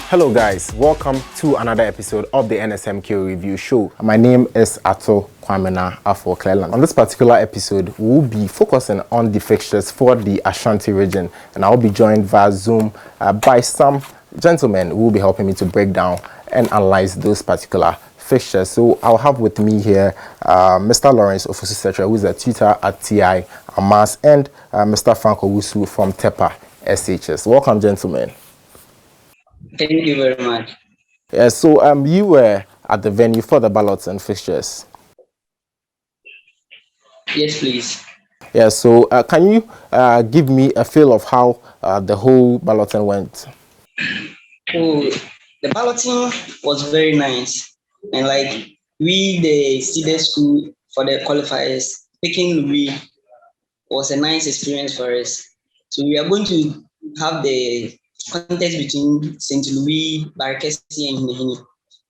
Hello guys, welcome to another episode of the NSMQ review show. My name is Ato Kwamena Afo Cleland. On this particular episode, we'll be focusing on the fixtures for the Ashanti region, and I'll be joined via Zoom by some gentlemen who will be helping me to break down and analyze those particular fixtures. So I'll have with me here Mr. Lawrence Ofusu-Setra, who is a tutor at TI Amas, and Mr. Frank Owusu from TEPA SHS. Welcome, gentlemen. Thank you very much. Yeah, so you were at the venue for the ballots and fixtures. Yes, please. Yeah, so can you give me a feel of how the whole balloting went? Oh, the balloting was very nice, and like the student school for the qualifiers, picking Louis was a nice experience for us. So we are going to have the contest between St. Louis, Barakesi, and Hinehini.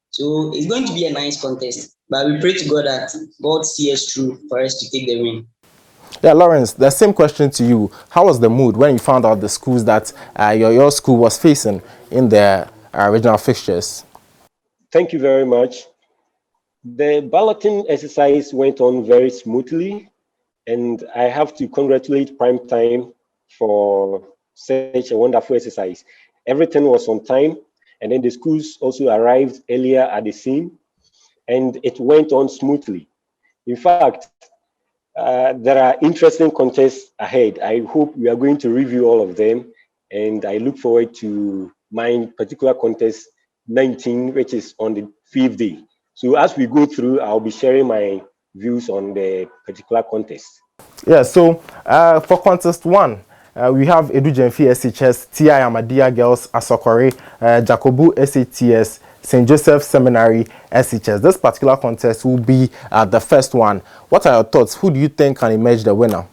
So it's going to be a nice contest, but we pray to God that God see us through for us to take the win. Yeah, Lawrence, the same question to you. How was the mood when you found out the schools that your school was facing in the regional fixtures? Thank you very much. The balloting exercise went on very smoothly, and I have to congratulate Primetime for such a wonderful exercise. Everything was on time, and then the schools also arrived earlier at the scene, and it went on smoothly. In fact, there are interesting contests ahead. I hope we are going to review all of them, and I look forward to my particular contest 19, which is on the 5th day. So as we go through, I'll be sharing my views on the particular contest. Yeah, so for contest 1, we have Edu Jemfi SHS, TI Amadia Girls Asokore, Jacobu SATS, St. Joseph Seminary SHS. This particular contest will be the first one. What are your thoughts? Who do you think can emerge the winner?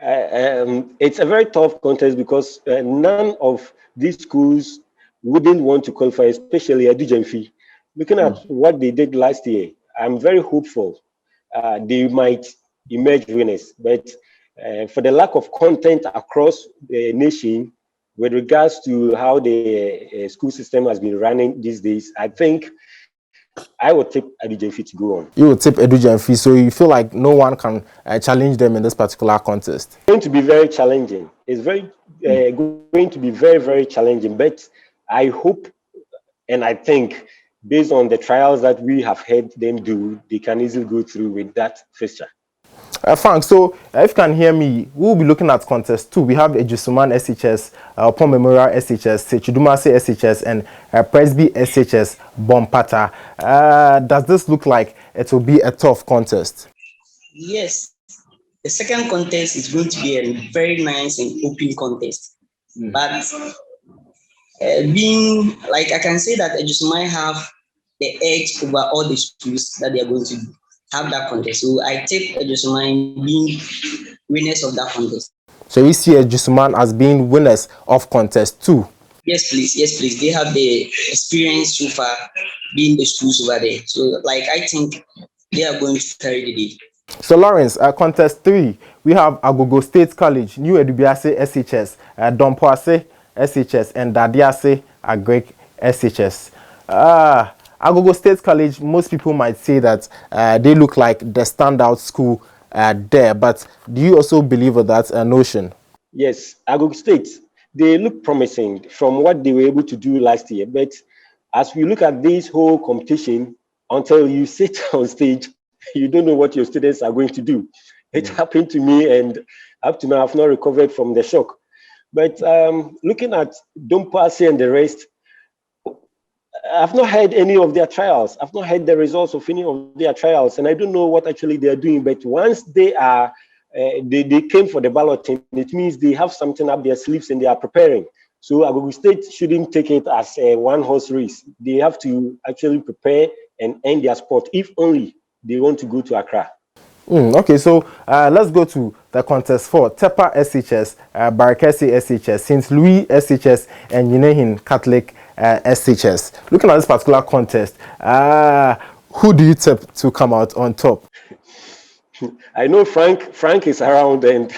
It's a very tough contest because none of these schools wouldn't want to qualify, especially Edu Jemfi. Looking at what they did last year, I'm very hopeful they might emerge winners. But for the lack of content across the nation, with regards to how the school system has been running these days, I think I would tip Edu Jemfi to go on. You would tip Edu Jemfi, so you feel like no one can challenge them in this particular contest? It's going to be very challenging. It's going to be very, very challenging. But I hope and I think, based on the trials that we have heard them do, they can easily go through with that fixture. Frank, so if you can hear me, we'll be looking at contest 2. We have Ejusuman SHS, Pond Memorial SHS, Sechidumase SHS, and Presby SHS Bompata. Does this look like it will be a tough contest? Yes, the second contest is going to be a very nice and open contest. But being like, I can say that Ejusuman have the edge over all the schools that they are going to have that contest. So I take Ejusuman being winners of that contest. So you see Ejusuman as being winners of contest 2? Yes, please. Yes, please. They have the experience so far being the schools over there. So like, I think they are going to carry the day. So Lawrence, contest 3, we have Agogo State College, New Edubiase SHS, Dompoase SHS, and Dadiase Agrek SHS. Agogo State College, most people might say that they look like the standout school there, but do you also believe in that notion? Yes, Agogo State, they look promising from what they were able to do last year. But as we look at this whole competition, until you sit on stage, you don't know what your students are going to do. It happened to me, and up to now, I've not recovered from the shock. But looking at Dompase and the rest, I've not heard any of their trials. I've not heard the results of any of their trials, and I don't know what actually they are doing. But once they are, they came for the balloting, it means they have something up their sleeves and they are preparing. So Agogo State shouldn't take it as a one-horse race. They have to actually prepare and earn their spot, if only they want to go to Accra. Okay, so let's go to the contest 4. TEPA SHS, Barakesi SHS, St. Louis SHS, and Yinehin Catholic SHS. Looking at this particular contest, who do you tip to come out on top? I know Frank is around, and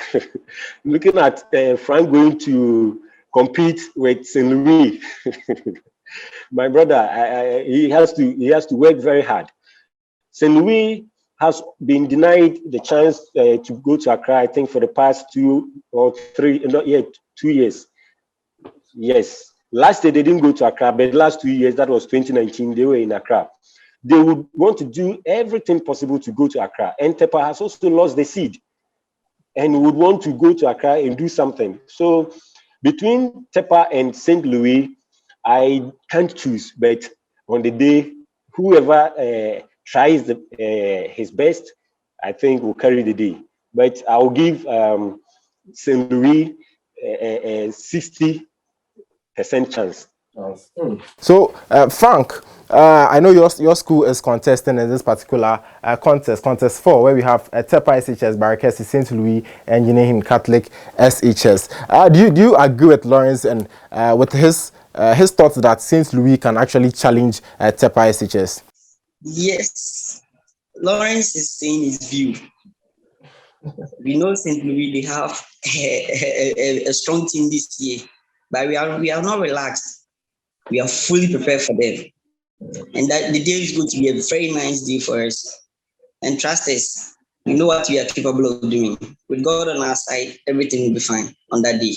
looking at Frank going to compete with St. Louis. My brother, he has to work very hard. St. Louis has been denied the chance to go to Accra, I think, for the past 2 years. Yes. Last year, they didn't go to Accra, but the last 2 years, that was 2019, they were in Accra. They would want to do everything possible to go to Accra. And Tepa has also lost the seed and would want to go to Accra and do something. So between Tepa and St. Louis, I can't choose, but on the day, whoever tries his best, I think will carry the day. But I'll give St. Louis a 60% chance. So, Frank, I know your school is contesting in this particular contest 4, where we have Tepa SHS, Barakesi, St. Louis, and Unihim Catholic SHS. Do you agree with Lawrence and with his thoughts that St. Louis can actually challenge Tepa SHS? Yes, Lawrence is saying his view. We know St. Louis, they have a strong team this year, but we are not relaxed. We are fully prepared for them. And that the day is going to be a very nice day for us. And trust us, we know what we are capable of doing. With God on our side, everything will be fine on that day.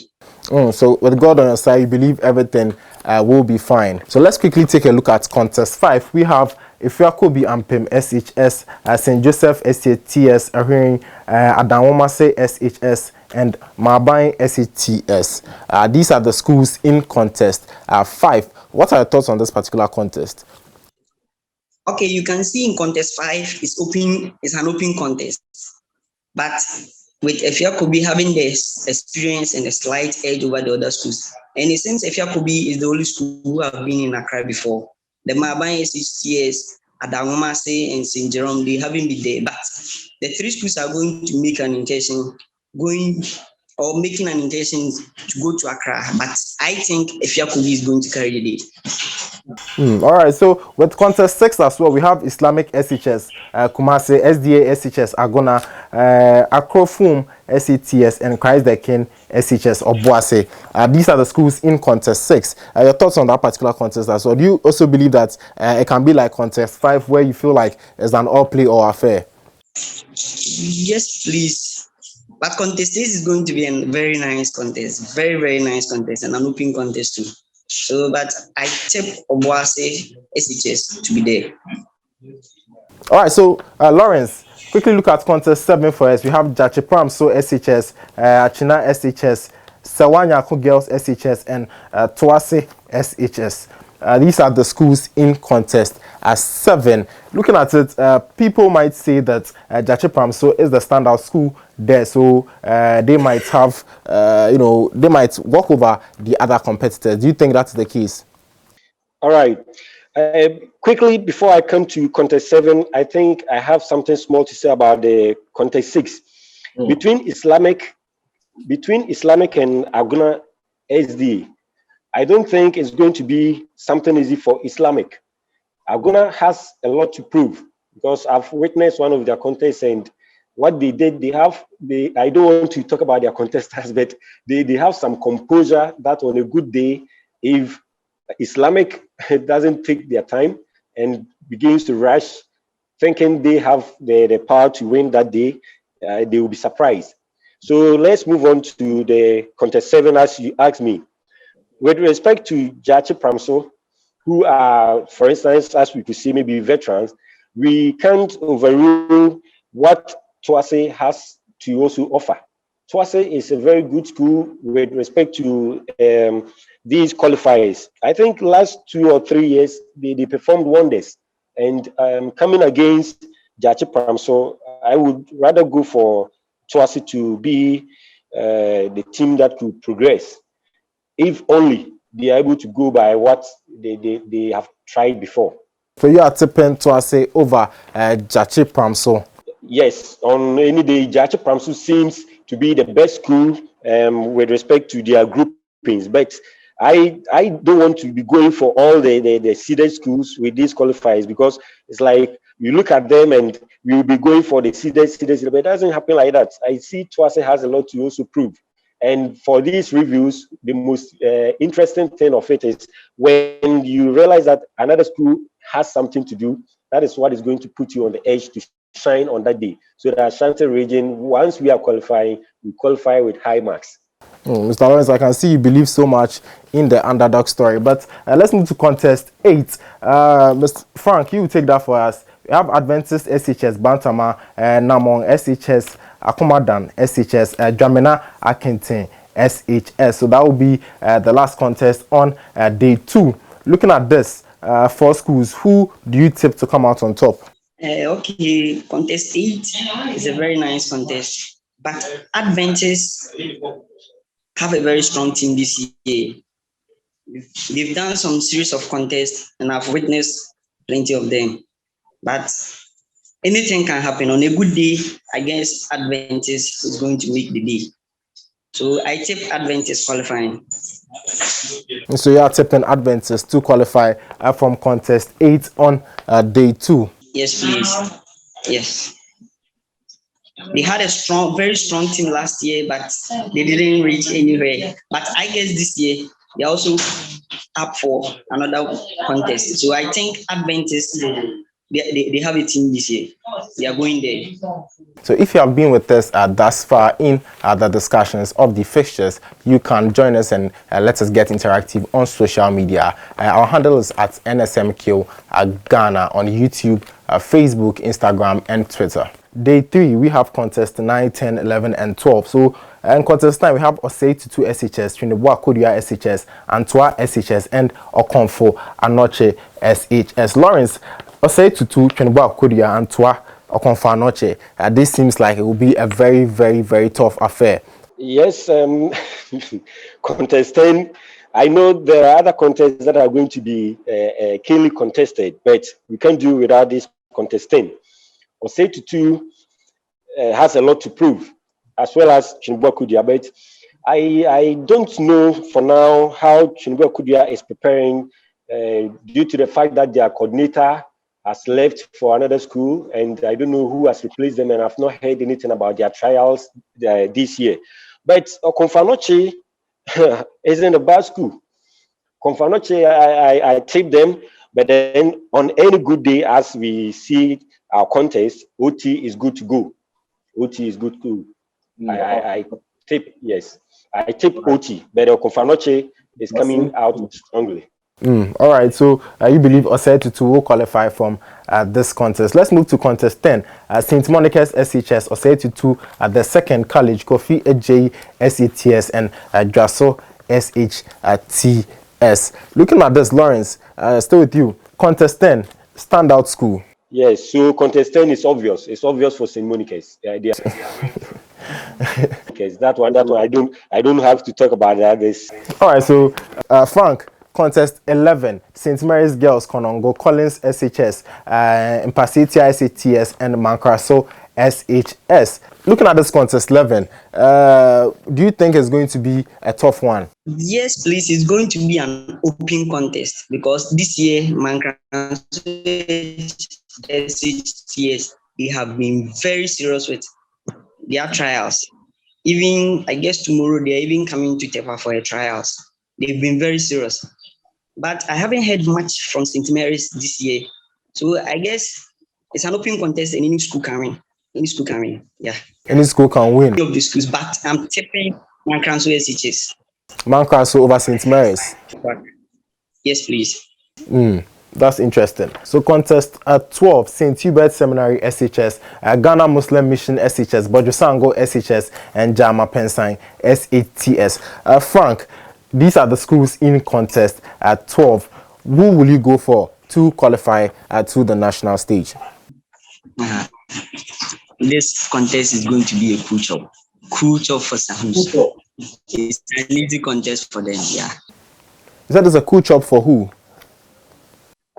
So with God on our side, you believe everything will be fine. So let's quickly take a look at contest 5. We have Ifiakobi Ampem SHS, St. Joseph SATS, Adamomase SHS, and Mabai SHTS. These are the schools in contest 5. What are your thoughts on this particular contest? Okay, you can see in contest 5, it's an open contest. But with Efiakobi having this experience and a slight edge over the other schools. And it seems Efiakobi is the only school who have been in Accra before. The Maban SHTS, Adamomase, and St. Jerome, they haven't been there. But the 3 schools are going to make an intention, making an intention to go to Accra. But I think Efiakobi is going to carry the day. All right, so with contest 6 as well, we have Islamic SHS, Kumasi, SDA SHS, Agona, Akrofum SATS, and Christ the King SHS, Obuase. These are the schools in contest 6. Your thoughts on that particular contest as well? Do you also believe that it can be like contest 5, where you feel like it's an all play or affair? Yes, please. But contest 6 is going to be a very nice contest, very, very nice contest, and an open contest too. So, but I tip Obuase SHS to be there. All right, so Lawrence, quickly look at contest 7 for us. We have Jachipram So SHS, Achina SHS, Sawanyako Girls SHS, and Tuase SHS. These are the schools in contest 7. Looking at it, people might say that Jachipram So is the standout school there, so they might have, they might walk over the other competitors. Do you think that's the case? All right. Quickly, before I come to contest 7, I think I have something small to say about the contest 6. Between Islamic and Aguna SD, I don't think it's going to be something easy for Islamic. Aguna has a lot to prove, because I've witnessed one of their contests, and what they did, I don't want to talk about their contestants, but they have some composure that on a good day, if Islamic doesn't take their time and begins to rush, thinking they have the power to win that day, they will be surprised. So let's move on to the contest 7, as you asked me. With respect to Jachi Pramso, who are, for instance, as we could see, maybe veterans, we can't overrule what Tuase has to also offer. Tuase is a very good school with respect to these qualifiers. I think last 2 or 3 years, they performed wonders. And coming against Jachi Pramso, I would rather go for Tuase to be the team that could progress, if only they are able to go by what they have tried before. So you are tipping Tuase over Jachi Pramso? Yes, on any day, Jachi Pramso seems to be the best school with respect to their groupings. But I don't want to be going for all the seeded schools with these qualifiers, because it's like you look at them and we will be going for the seeded, but it doesn't happen like that. I see Tuase has a lot to also prove. And for these reviews, the most interesting thing of it is when you realize that another school has something to do, that is what is going to put you on the edge to shine on that day. So the Ashanti region, once we are qualifying, we qualify with high marks. Mr. Lawrence, I can see you believe so much in the underdog story, but let's move to contest 8. Mr. Frank, you take that for us. We have Adventist SHS Bantama, Namong SHS Akomadan SHS Dramina Akintin SHS. So that will be the last contest on day 2. Looking at this, 4 schools, who do you tip to come out on top? Okay, contest 8 is a very nice contest, but Adventist have a very strong team this year. They've done some series of contests and I've witnessed plenty of them. But anything can happen. On a good day, I guess Adventist is going to make the day. So I tip Adventist qualifying. So you are tipping Adventist to qualify from contest 8 on day 2. Yes, please. Yes. They had a very strong team last year, but they didn't reach anywhere. But I guess this year they're also up for another contest. So I think Adventist, they have a team this year. They are going there. So if you have been with us thus far in the discussions of the fixtures, you can join us and let us get interactive on social media. Our handle is at NSMQ Ghana on YouTube, Facebook, Instagram, and Twitter. Day 3, we have contest 9, 10, 11, and 12. So in contest 9, we have Osei Tutu SHS, Trinidad Kodia SHS, Antoa SHS, and Okonfo Anoche SHS. Lawrence, Osei Tutu, Trinidad Kodia, Antoa Okonfo Anoche. This seems like it will be a very, very, very tough affair. Yes, contest 10. I know there are other contests that are going to be keenly contested, but we can't do without this contest 10. Osei Tutu has a lot to prove, as well as Chinubua Kudia. But I don't know for now how Chinubua Kudia is preparing due to the fact that their coordinator has left for another school, and I don't know who has replaced them, and I've not heard anything about their trials this year. But Okonfo Anoche isn't a bad school. Okonfo Anoche, I tip them, but then on any good day, as we see our contest, OT is good to go. OT is good to go. I tip, yes. I tip OT, but Okonfo Anoche is coming out strongly. All right, so you believe Osei Tutu will qualify from this contest. Let's move to contest 10. St. Monica's SHS, Osei Tutu at the second college, Kofi AJ SETS, and Draso SHTS. Looking at this, Lawrence, still with you. Contest 10, standout school. Yes, so contest 10 is obvious. It's obvious for St. Monica's. The idea. That one. I don't have to talk about that. All right, so Frank. Contest 11, St. Mary's Girls, Konongo, Collins SHS, Impasitia SATS, and Mankraso SHS. Looking at this contest 11, do you think it's going to be a tough one? Yes, please. It's going to be an open contest because this year, Mankraso SHS, they have been very serious with their trials. Even, I guess tomorrow, they're even coming to Tepa for a trials. They've been very serious. But I haven't heard much from St. Mary's this year. So I guess it's an open contest and any school can win. Any school can win. Yeah. Any school can win. Of the schools, but I'm tipping Mankraso SHS. Mankraso over St. Mary's. Yes, please. That's interesting. So contest 12, St. Hubert Seminary SHS, Ghana Muslim Mission SHS, Bojosango SHS, and Jama Pensine SATS. Frank, these are the schools in contest at 12. Who will you go for to qualify to the national stage? This contest is going to be a crucial for Sahus. It's an easy contest for them, yeah. Is that a cool job for who?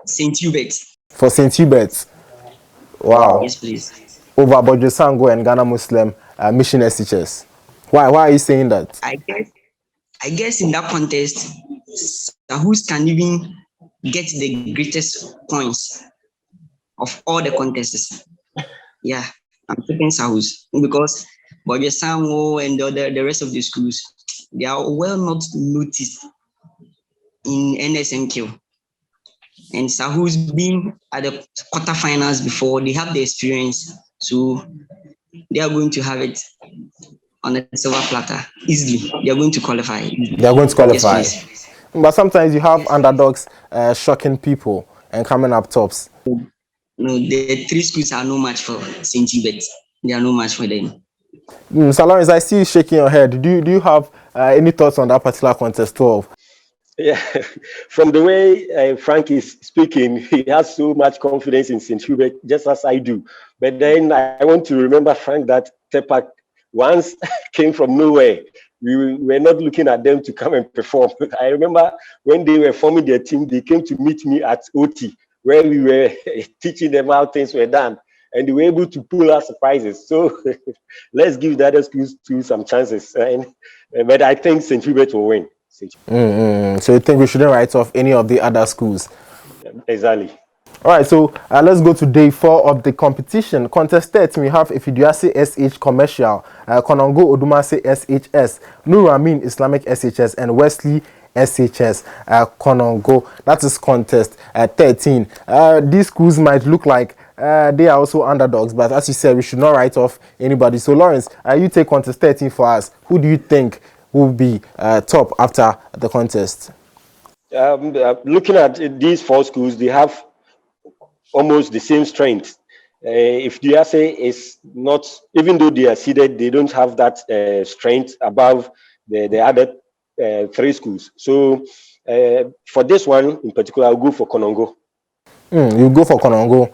St. Hubert. For St. Hubert. Wow. Yes, please. Over Bojosango and Ghana Muslim Mission SHS. Why are you saying that? I guess in that contest, Sahus can even get the greatest points of all the contests. Yeah, I'm taking Sahus because Bojosango and the rest of the schools, they are well not noticed in NSMQ. And Sahu's been at the quarterfinals before. They have the experience, so they are going to have it on a silver platter easily. They are going to qualify. They are going to qualify. Yes, But sometimes you have underdogs shocking people and coming up tops. no, the three schools are no match for St. Hubert. They are no match for them. So Lawrence, I see you shaking your head. Do you have any thoughts on that particular contest 12? Yeah, from the way Frank is speaking, he has so much confidence in St. Hubert, just as I do. But then I want to remember, Frank, that Tepak once came from nowhere. We were not looking at them to come and perform. I remember when they were forming their team, they came to meet me at OT, where we were teaching them how things were done. And they were able to pull out surprises. So let's give the other schools to some chances. But I think St. Hubert will win. So you think we shouldn't write off any of the other schools? Exactly. All right, so let's go to day 4 of the competition. Contest 13, we have Ifiduase SH Commercial, Konongo Odumase SHS, Nur Amin Islamic SHS, and Wesley SHS Konongo. That is contest 13. These schools might look like they are also underdogs, but as you said, we should not write off anybody. So Lawrence, you take contest 13 for us. Who do you think will be top after the contest? Looking at these 4 schools, they have almost the same strength. If Duase is not, even though they are seeded, they don't have that strength above the other 3 schools. So for this one in particular, I'll go for Konongo. You go for Konongo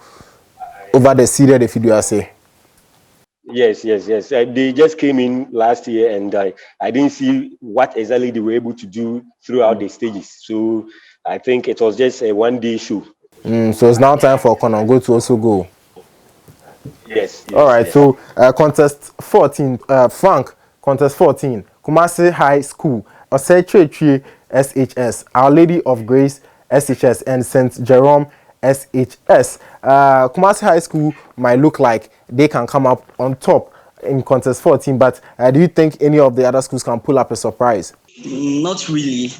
over the seeded if Duase. Yes. They just came in last year, and I didn't see what exactly they were able to do throughout the stages. So I think it was just a one-day show. So it's now time for Konongo to also go. Yes. All right. Yes. So contest 14, Frank. Contest 14, Kumasi High School, Osei SHS, Our Lady of Grace SHS, and St. Jerome SHS. Kumasi High School might look like they can come up on top in contest 14, but do you think any of the other schools can pull up a surprise? Not really.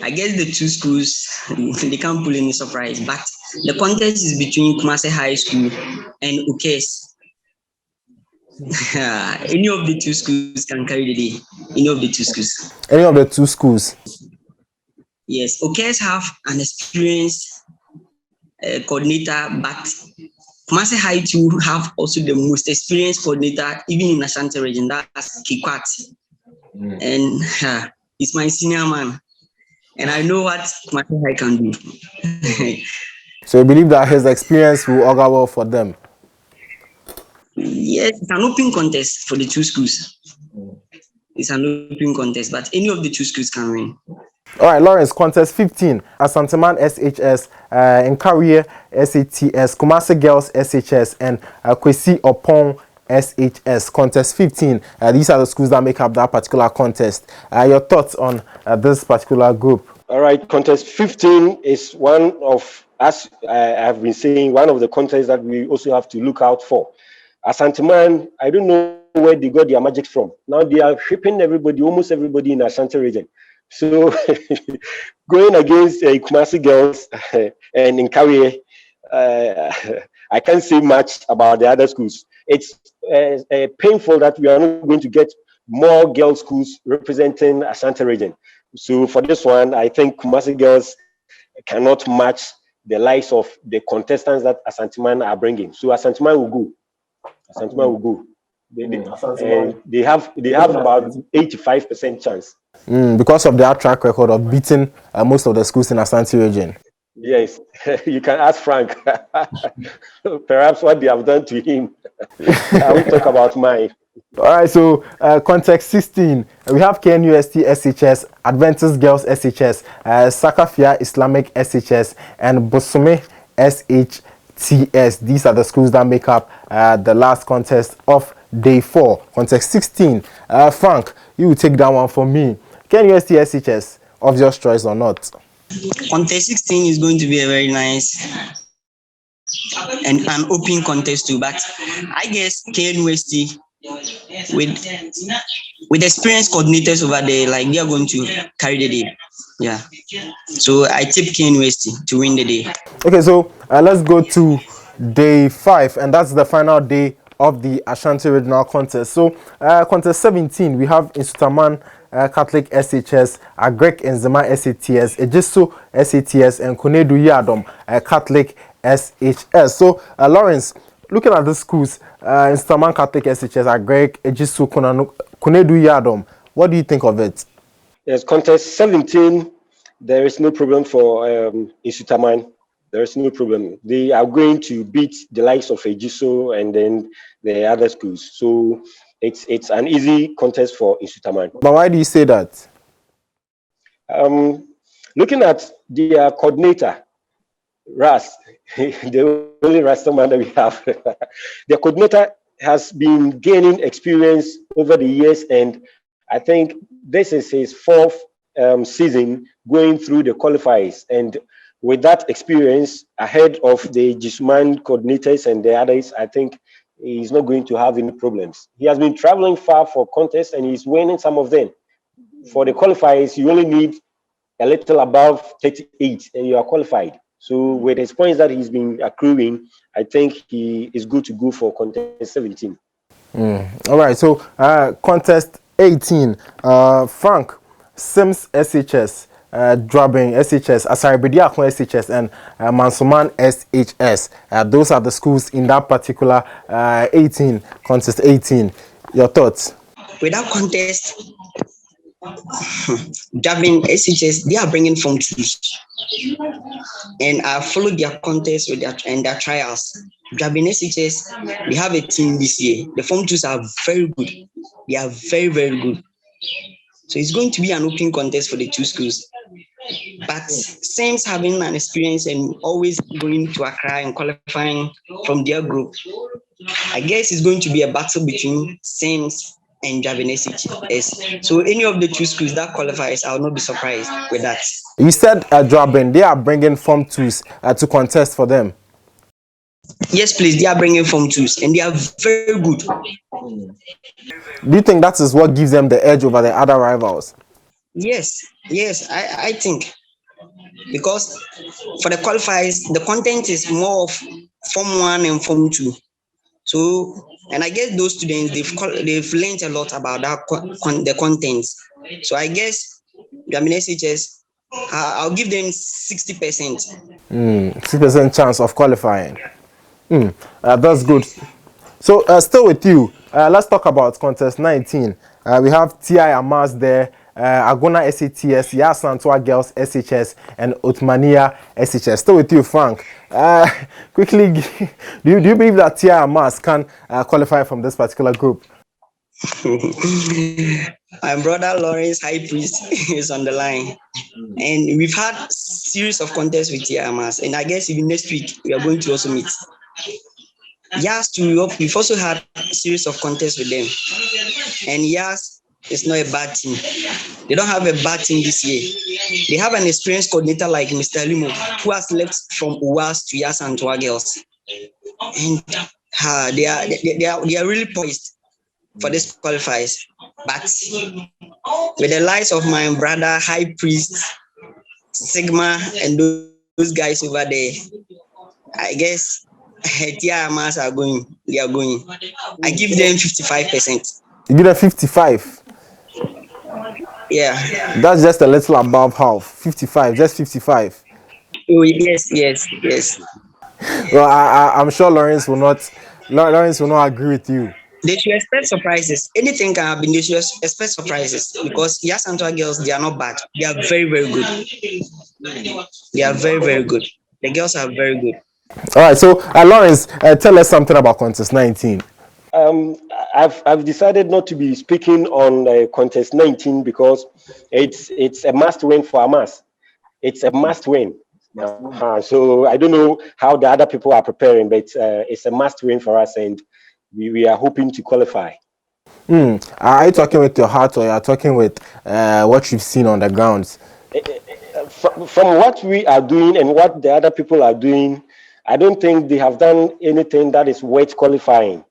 I guess the 2 schools, they can't pull any surprise, but the contest is between Kumasi High School and Ukes. Any of the 2 schools can carry the day. Any of the 2 schools. Any of the 2 schools? Yes. Ukes have an experienced coordinator, but Kumasi High 2 have also the most experienced coordinator, even in Ashanti region. That's Kikwat. And he's my senior man. And I know what Kumasi High can do. So you believe that his experience will augur well for them? Yes, it's an open contest for the 2 schools. It's an open contest, but any of the 2 schools can win. All right, Lawrence, contest 15, Asanteman SHS, Nkawie SATS, Kumasi Girls SHS, and Kwesi Opon SHS. Contest 15, these are the schools that make up that particular contest. Your thoughts on this particular group? All right, contest 15 is one of, as I have been saying, one of the contests that we also have to look out for. Asanteman, I don't know where they got their magic from. Now they are shipping everybody, almost everybody in Ashanti region. So going against Kumasi Girls and Nkawie, I can't say much about the other schools. It's painful that we are not going to get more girls schools representing Ashanti region. So for this one, I think Kumasi Girls cannot match the likes of the contestants that Asanteman are bringing. So Asanteman will go. Asanteman will go. They have about 85% chance. Because of their track record of beating most of the schools in Ashanti region. Yes, you can ask Frank. Perhaps what they have done to him. I will talk about mine. All right, so context 16, we have KNUST SHS, Adventist Girls SHS, Sakafia Islamic SHS, and Bosume SHTS. These are the schools that make up the last contest of day 4. Context 16, Frank, you will take that one for me. KNUST SHS, obvious choice or not? Contest 16 is going to be a very nice and an open contest too, but I guess KNUST with with experienced coordinators over there, like they are going to carry the day. Yeah. So I tip Ken West to win the day. Okay, so let's go to day 5, and that's the final day of the Ashanti Regional Contest. So, contest 17, we have Insutaman Catholic SHS, Agrek Enzema SATS, Ejiso SATS, and Konedu Yadom Catholic SHS. So, Lawrence, looking at the schools, Insutaman Catholic SHS, Agrek, Ejiso, Konedu Yadom, what do you think of it? Yes, contest 17, there is no problem for Insutaman. There is no problem. They are going to beat the likes of Ejiso and then the other schools. So it's an easy contest for Insutaman. But why do you say that? Looking at their coordinator, Ras, the only Rasta man that we have, the coordinator has been gaining experience over the years, and I think this is his 4th season going through the qualifiers. And with that experience ahead of the Jisman coordinators and the others, I think he's not going to have any problems. He has been traveling far for contests and he's winning some of them. For the qualifiers, you only need a little above 38 and you are qualified. So with his points that he's been accruing, I think he is good to go for contest 17. All right, so contest 18, Frank, Sims SHS, Drabin SHS, Asaribidiakon SHS, and Mansuman SHS. Those are the schools in that particular 18, contest 18. Your thoughts? With that contest, Drabin SHS, they are bringing Form 2s. And I followed their contest with their trials. Drabin SHS, they have a team this year. The Form 2s are very good. They are very, very good. So it's going to be an open contest for the 2 schools. But Sims having an experience and always going to Accra and qualifying from their group, I guess it's going to be a battle between Sims and Drabin SHS. So any of the 2 schools that qualifies, I will not be surprised with that. You said Drabin, they are bringing Form 2s to contest for them. Yes, please, they are bringing Form 2s and they are very good. Do you think that is what gives them the edge over the other rivals? Yes, I think. Because for the qualifiers, the content is more of Form 1 and Form 2. So, and I guess those students, they've learned a lot about that the contents. So I guess Drabin SHS, I'll give them 60%. 60% chance of qualifying. That's good. So, still with you, let's talk about contest 19. We have T.I. Amas there, Agona SATS, Yasantua Girls SHS, and Otmania SHS. Still with you, Frank. Quickly, do you believe that T.I. Amas can qualify from this particular group? My brother Lawrence High Priest is on the line. And we've had series of contests with T.I. Amas. And I guess even next week, we are going to also meet. Yes, we've also had a series of contests with them. And yes, it's not a bad team. They don't have a bad team this year. They have an experienced coordinator like Mr. Limo, who has left from UAS to Yasantua Girls. And they are really poised for this qualifiers. But with the likes of my brother High Priest, Sigma, and those guys over there, I guess T.I. Amas are going. They are going. I give them 55%. You give them 55. Yeah. That's just a little above half. 55, just 55. Oh, yes. Well, I'm sure Lawrence will not agree with you. They should expect surprises. Anything can happen. They should expect surprises because Yasantua Girls, they are not bad. They are very, very good. They are very, very good. The girls are very good. All right, so Lawrence, tell us something about contest 19. I've decided not to be speaking on contest 19 because it's a must win for Amas. It's a must win. So I don't know how the other people are preparing, but it's a must win for us, and we are hoping to qualify. Are you talking with your heart, or are you talking with what you've seen on the grounds? From what we are doing and what the other people are doing, I don't think they have done anything that is worth qualifying.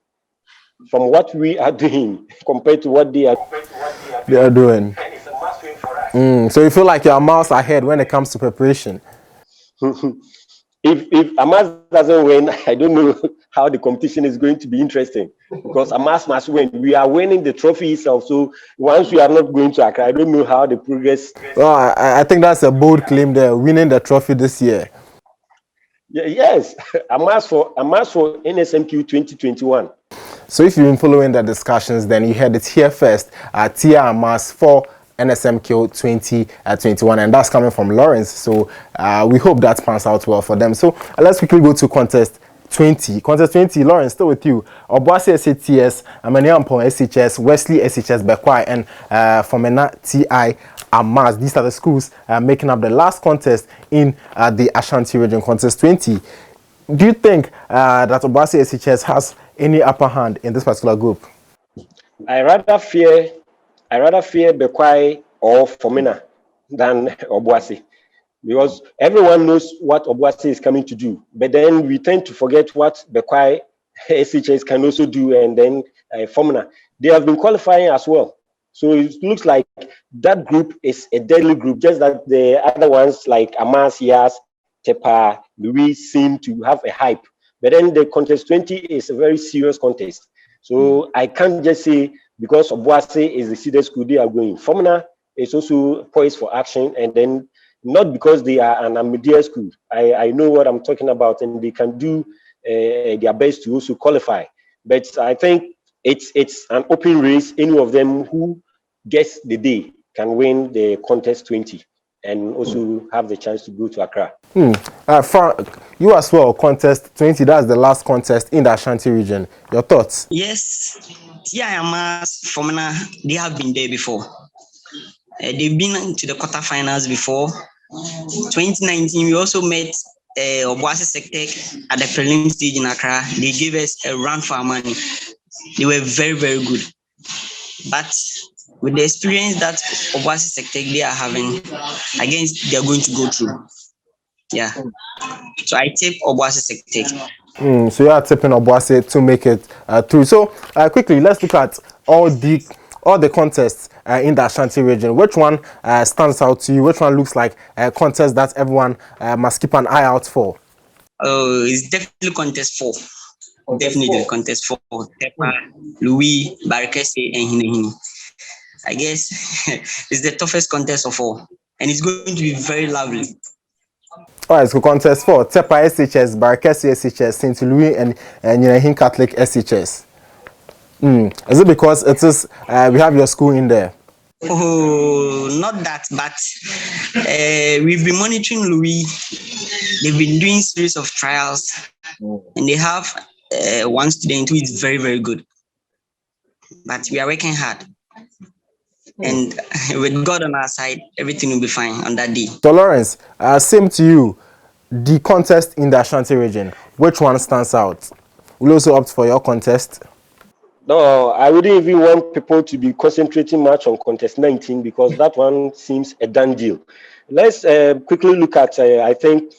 from what we are doing compared to what they are doing. So you feel like you're miles ahead when it comes to preparation? If Amas doesn't win, I don't know how the competition is going to be interesting, because Amas must win. We are winning the trophy itself. So once we are not going to Accra, I don't know how the progress. Well, I think that's a bold claim there, winning the trophy this year. Yeah, yes, Amas for NSMQ 2021. So if you've been following the discussions, then you heard it here first. Tia Amas for NSMQ 2021, and that's coming from Lawrence. So we hope that pans out well for them. So let's quickly go to contest 20. Contest 20, Lawrence, still with you. Obuasi SATS, Amaniampon SHS, Wesley SHS Bekwai, and Fomena TI Amas. These are the schools making up the last contest in the Ashanti region, contest 20. Do you think that Obuasi SHS has any upper hand in this particular group? I rather fear Bekwai or Fomena than Obuasi, because everyone knows what Obuasi is coming to do, but then we tend to forget what Bekwai SHS can also do, and then Fomena. They have been qualifying as well. So it looks like that group is a deadly group, just that the other ones like Amas, Yas, Tepa, Louis seem to have a hype. But then the contest 20 is a very serious contest. So I can't just say because Obuasi is the seeded school they are going. Fomena is also poised for action, and then not because they are an Amidiyah school. I know what I'm talking about, and they can do their best to also qualify. But I think it's an open race. Any of them who gets the day can win the contest 20 and also have the chance to go to Accra. You as well, contest 20, that's the last contest in the Ashanti region. Your thoughts? Yes, TIMAS, Fomena, they have been there before. They've been to the quarterfinals before. 2019, we also met Obuasi Sectec at the prelim stage in Accra. They gave us a run for our money. They were very, very good. But with the experience that Obuasi Sectec they are having, against they are going to go through. Yeah. So I tip Obuasi Sectec. So you are tipping Obuasi to make it through. So quickly, let's look at all the contests in the Ashanti region. Which one stands out to you? Which one looks like a contest that everyone must keep an eye out for? It's definitely contest 4. Definitely contest 4. Tepa, Louis, Barakese, and Hinehini. I guess it's the toughest contest of all, and it's going to be very lovely. All right, so contest 4, Tepa SHS, Barakese SHS, St. Louis, and Hinehini Catholic SHS. Is it because it is we have your school in there? Oh, not that, but we've been monitoring Louis. They've been doing series of trials, and they have one student who is very, very good. But we are working hard, and with God on our side, everything will be fine on that day. So Lawrence, same to you. The contest in the Ashanti region, which one stands out? Will you also opt for your contest? No, I wouldn't even want people to be concentrating much on contest 19 because that one seems a done deal. Let's quickly look at, I think,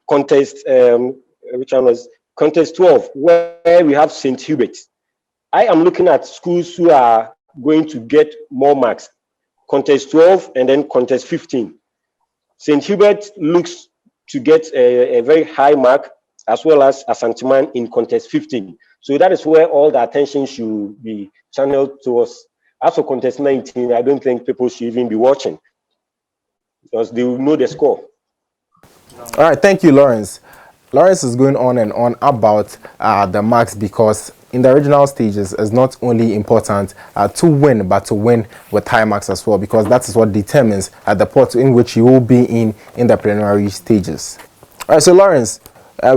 contest, which one was contest 12, where we have St. Hubert. I am looking at schools who are going to get more marks. Contest 12 and then contest 15. St. Hubert looks to get a very high mark, as well as Asanteman in contest 15. So that is where all the attention should be channeled towards. As for contest 19, I don't think people should even be watching because they will know the score. All right, thank you, Lawrence. Lawrence is going on and on about the marks because in the regional stages it's not only important to win, but to win with high marks as well, because that is what determines the pot in which you will be in the preliminary stages. All right, so Lawrence,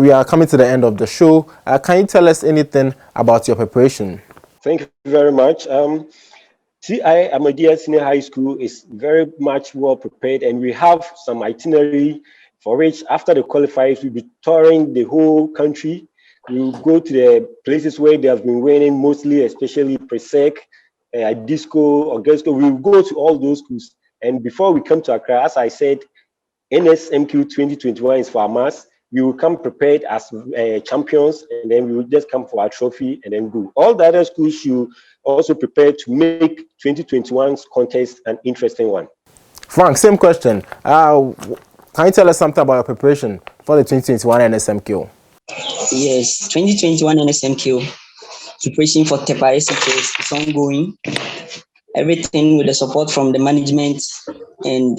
we are coming to the end of the show. Can you tell us anything about your preparation? Thank you very much. TI Ahmadiyya Senior High School is very much well prepared, and we have some itinerary for which after the qualifiers we'll be touring the whole country. We'll go to the places where they have been winning, mostly, especially Presec, Disco, Augusto. We'll go to all those schools. And before we come to Accra, as I said, NSMQ 2021 is for Amas. we will come prepared as champions, and then we will just come for our trophy and then go. All the other schools should also prepare to make 2021's contest an interesting one. Frank, same question. Can you tell us something about your preparation for the 2021 NSMQ? Yes, 2021 NSMQ preparation for TEPA SHS is ongoing. Everything with the support from the management and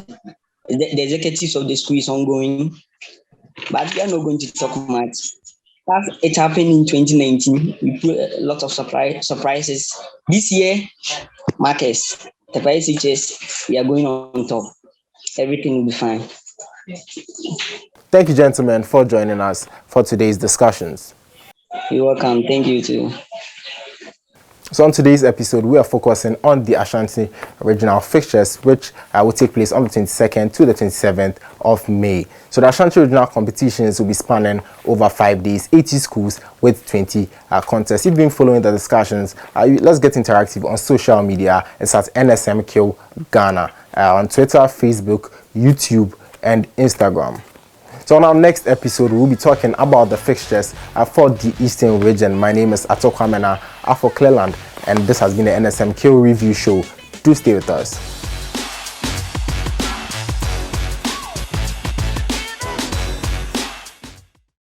the executives of the school is ongoing. But we are not going to talk much. It happened in 2019. We put a lot of surprises. This year, Marcus, TEPA SHS, we are going on top. Everything will be fine. Thank you, gentlemen, for joining us for today's discussions. You're welcome. Thank you too. So on today's episode, we are focusing on the Ashanti Regional fixtures, which will take place on the 22nd to the 27th of May. So the Ashanti Regional competitions will be spanning over 5 days, 80 schools with 20 contests. If you've been following the discussions, let's get interactive on social media. It's at NSMQ Ghana on Twitter, Facebook, YouTube, and Instagram. So on our next episode, we'll be talking about the fixtures for the Eastern region. My name is Ato Kwamena for Cleland, and this has been the NSMQ Review Show. Do stay with us.